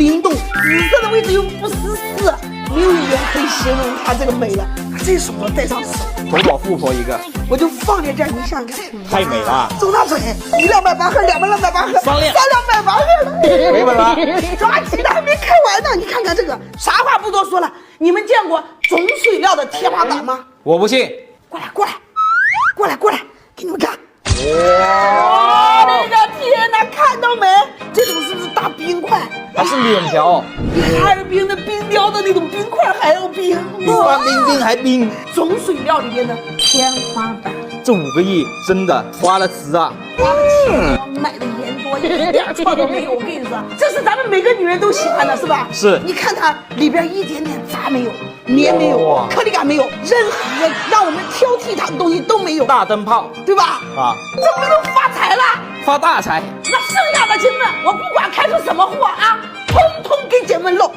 灵动，紫色的位置又不湿湿，没有语言可以形容它这个美了。这手我戴上手，妥妥富婆一个，我就放在这儿，你想看，太美了。走大嘴，100-200盒，200-200盒，3辆，300-200盒了，没本了。抓鸡的还没开完呢，你看看这个，啥话不多说了，你们见过种水料的天花板吗？我不信。过来，给你们看。哇！我的天哪，看到没？这种是不是大冰块？还是脸条，比哈尔滨的冰雕的那种冰块还要冰，比范冰冰还冰。种水料里面的天花板，这5个亿真的花了值啊！花了钱，买的盐多，一点错都没有。我跟你说，这是咱们每个女人都喜欢的，是吧？是。你看它里边一点点渣没有，黏没有，颗粒感没有，任何让我们挑剔它的东西都没有。大灯泡，对吧？啊，这不就发财了？发大财。那剩下的钱呢？我不管开出什么货啊，通通给姐们漏。